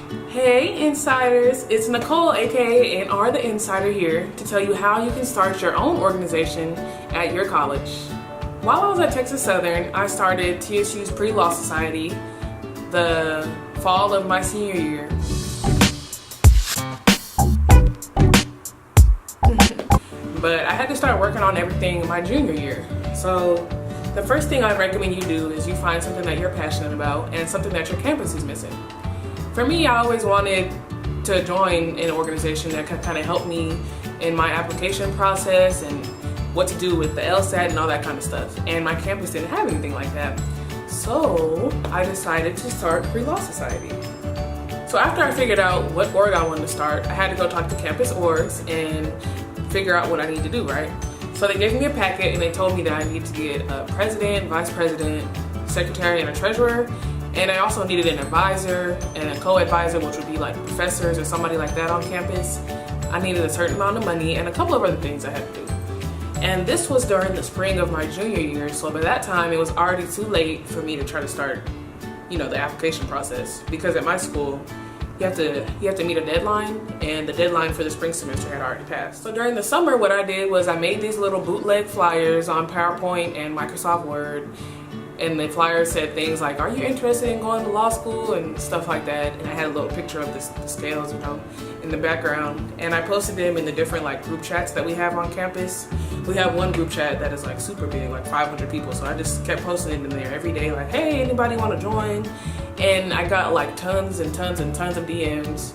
Hey Insiders, it's Nicole aka NR the Insider here to tell you how you can start your own organization at your college. While I was at Texas Southern, I started TSU's Pre-Law Society the fall of my senior year. But I had to start working on everything my junior year. So the first thing I'd recommend you do is you find something that you're passionate about and something that your campus is missing. For me, I always wanted to join an organization that could kind of help me in my application process and what to do with the LSAT and all that kind of stuff. And my campus didn't have anything like that. So I decided to start Pre-Law Society. So after I figured out what org I wanted to start, I had to go talk to campus orgs and figure out what I need to do, right? So they gave me a packet and they told me that I need to get a president, vice president, secretary, and a treasurer. And I also needed an advisor and a co-advisor, which would be like professors or somebody like that on campus. I needed a certain amount of money and a couple of other things I had to do. And this was during the spring of my junior year, so by that time it was already too late for me to try to start, the application process. Because at my school, you have to meet a deadline, and the deadline for the spring semester had already passed. So during the summer, what I did was I made these little bootleg flyers on PowerPoint and Microsoft Word. And the flyer said things like, are you interested in going to law school and stuff like that. And I had a little picture of the scales, in the background. And I posted them in the different group chats that we have on campus. We have one group chat that is super big, 500 people. So I just kept posting it in there every day, hey, anybody want to join? And I got tons and tons and tons of DMs.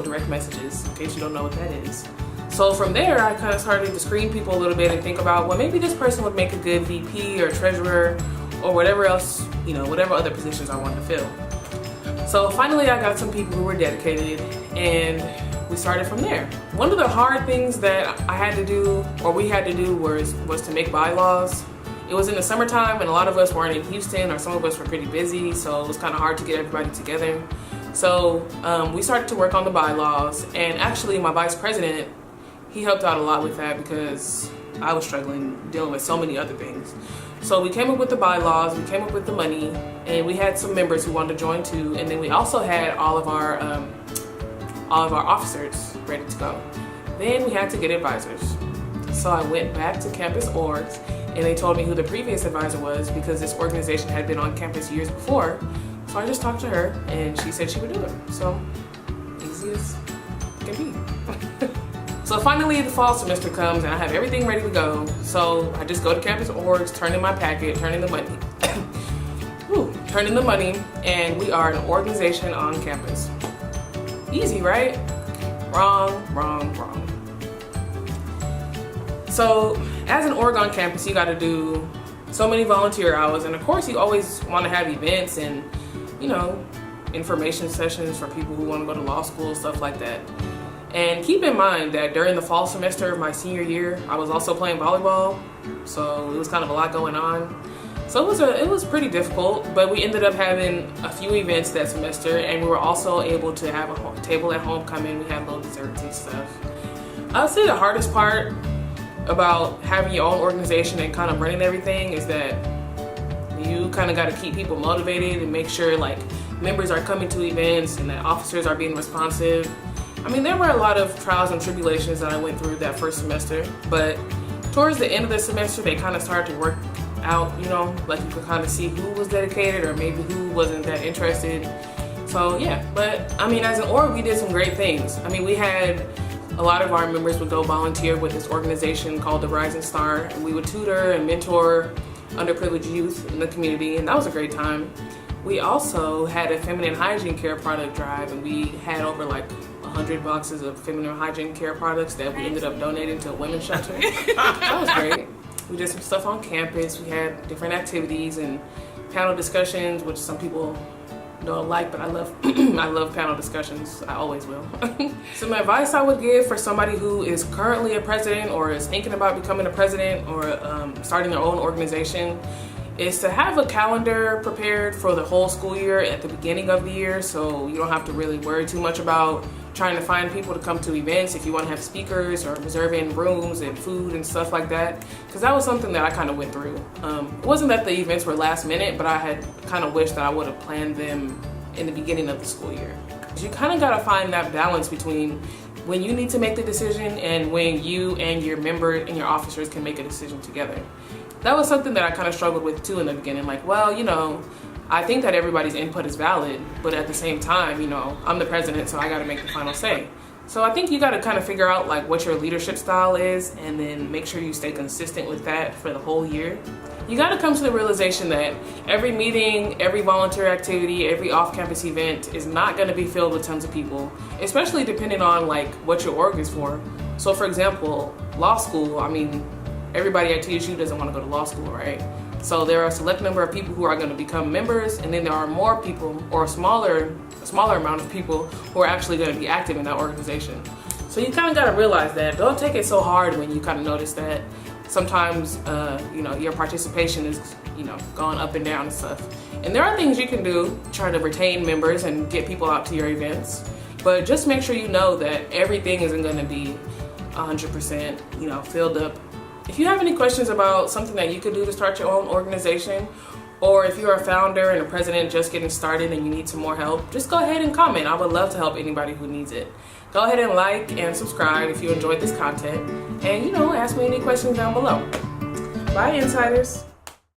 Direct messages, in case you don't know what that is. So from there, I kind of started to screen people a little bit and think about, well, maybe this person would make a good VP or treasurer or whatever else, whatever other positions I wanted to fill. So finally, I got some people who were dedicated and we started from there. One of the hard things that I had to do, or we had to do, was to make bylaws. It was in the summertime and a lot of us weren't in Houston, or some of us were pretty busy, so it was kind of hard to get everybody together. So we started to work on the bylaws, and actually my vice president, he helped out a lot with that because I was struggling dealing with so many other things. So we came up with the bylaws, we came up with the money, and we had some members who wanted to join too. And then we also had all of our officers ready to go. Then we had to get advisors. So I went back to campus orgs and they told me who the previous advisor was because this organization had been on campus years before. So I just talked to her and she said she would do it. So easy as can be. So finally the fall semester comes and I have everything ready to go. So I just go to campus orgs, turn in my packet, turn in the money, and we are an organization on campus. Easy, right? Wrong. So as an org on campus, you gotta do so many volunteer hours, and of course you always wanna have events and, information sessions for people who wanna go to law school, stuff like that. And keep in mind that during the fall semester of my senior year, I was also playing volleyball, so it was kind of a lot going on. So it was pretty difficult, but we ended up having a few events that semester, and we were also able to have a table at homecoming. We had little desserts and stuff. I would say the hardest part about having your own organization and kind of running everything is that you kind of got to keep people motivated and make sure members are coming to events and that officers are being responsive. There were a lot of trials and tribulations that I went through that first semester, but towards the end of the semester, they kind of started to work out, you could kind of see who was dedicated or maybe who wasn't that interested. So yeah, but as an org, we did some great things. We had a lot of our members would go volunteer with this organization called the Rising Star, and we would tutor and mentor underprivileged youth in the community, and that was a great time. We also had a feminine hygiene care product drive, and we had over 100 boxes of feminine hygiene care products that we ended up donating to a women's shelter. That was great. We did some stuff on campus. We had different activities and panel discussions, which some people don't like, but I love I love panel discussions. I always will. Some advice I would give for somebody who is currently a president or is thinking about becoming a president or starting their own organization is to have a calendar prepared for the whole school year at the beginning of the year, so you don't have to really worry too much about trying to find people to come to events if you want to have speakers or reserving rooms and food and stuff like that, because that was something that I kind of went through. It wasn't that the events were last minute, but I had kind of wished that I would have planned them in the beginning of the school year. You kind of got to find that balance between when you need to make the decision and when you and your member and your officers can make a decision together. That was something that I kind of struggled with too in the beginning. Like, well, you know, I think that everybody's input is valid, but at the same time, you know, I'm the president, so I got to make the final say. So I think you got to kind of figure out like what your leadership style is and then make sure you stay consistent with that for the whole year. You got to come to the realization that every meeting, every volunteer activity, every off-campus event is not going to be filled with tons of people, especially depending on like what your org is for. So for example, law school, I mean, everybody at TSU doesn't want to go to law school, right? So there are a select number of people who are going to become members, and then there are more people, or a smaller amount of people who are actually going to be active in that organization. So you kind of got to realize that. Don't take it so hard when you kind of notice that sometimes you know, your participation is, you know, going up and down and stuff. And there are things you can do, try to retain members and get people out to your events, but just make sure you know that everything isn't going to be 100%, you know, filled up. If you have any questions about something that you could do to start your own organization, or if you're a founder and a president just getting started and you need some more help, just go ahead and comment. I would love to help anybody who needs it. Go ahead and like and subscribe if you enjoyed this content, and, you know, ask me any questions down below. Bye, Insiders.